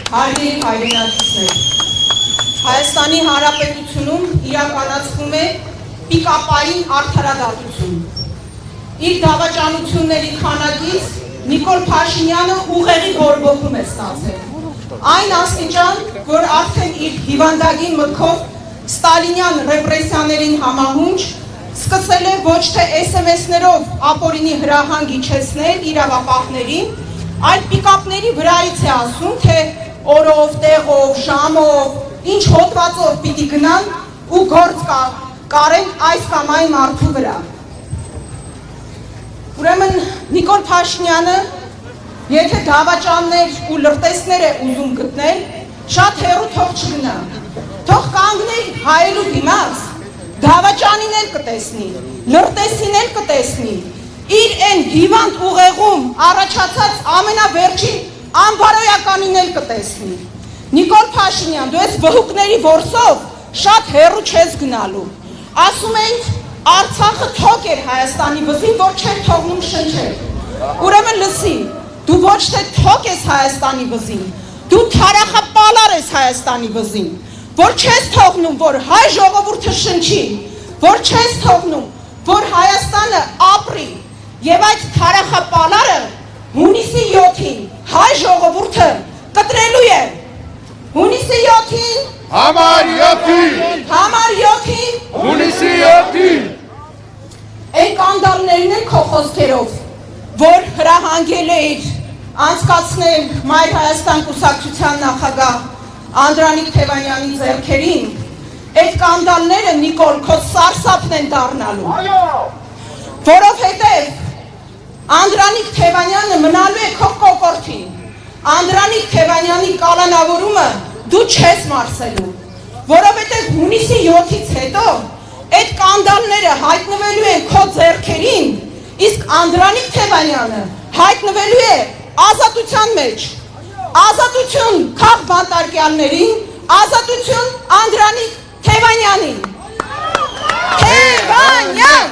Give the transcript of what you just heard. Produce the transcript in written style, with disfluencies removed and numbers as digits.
Հարգելի հայրենակիցներ, Հայաստանի Հանրապետությունում իրականացվում է պիկապային արդարադատություն։ Իր դավաճանությունների քանակից Նիկոլ Փաշինյանը ուղեղի բորբոքում է ստացել։ Այն աստիճան, որ արդեն իր հիվանդագին մտքով ստալինյան ռեպրեսիաներին համահունչ սկսել է ոչ թե SMS-ներով ապօրինի հրահանգ իջեցնել իրավապահներին, այլ պիկապների վրայից է ասում, թե օրով, տեղով, ժամով, ինչ հոդվածով պիտի գնան ու գործ կարեն այս կամ այն մարդու վրա։ Ուրեմն Նիկոլ Փաշինյանը, եթե դավաճաններ ու լրտեսներ է ուզում գտնել, շատ հեռու թող չգնա, թող կանգներ հայելու դիմաց, դավաճանին էլ կտեսնի, լրտեսին էլ կտեսնի, իր են հիվանդ ուղեղում առաջացած ամենավերջին անբարոյականին էլ կտեսնի։ Նիկոլ Փաշինյան, դու ես վհուկների որսով շատ հեռու չես գնալու։ Ասում ենք, Արցախը թոք էր Հայաստանի վզին, որ չէր թողնում շնչել։ Ուրեմն լսի, դու ոչ թե թոք ես Հայաստանի վզին, դու թարախապալար ես Հայաստանի վզին, որ չես թողնում, որ հայ ժողովուրդը շնչի, որ չես թողնում, որ Հայաստանը ապրի, եւ այդ թարախապալարը հունիսի 7-ին հայ ժողովուրդը կտրելու է։ Հունիսի 7-ին Համար 7-ին Համար 7-ին Հունիսի 7-ին Այն կանդալներն են քո խոսքերով, որ հրահանգել էիր անցկացնել Մայր Հայաստան կուսակցության նախագահ Անդրանիկ Թևանյանի ձեռքերին, այդ կանդալները, Նիկոլ, քո սարսափն են դառնալու, որովհետև Անդրանիկ Թևանյանը մնալու է քո կոկորդին, Անդրանիկ Թևանյանի կալանավորումը դու չես մարսելու, որովհետև հունիսի 7-ից հետո այդ կանդալները հայտնվելու են քո ձեռքերին, իսկ Անդրանիկ Թևանյանը հայտնվելու է ազատության մեջ, ազատություն քաղ բանտարկյալներին, ազատություն Անդրանիկ Թևանյանին։ Թևանյան!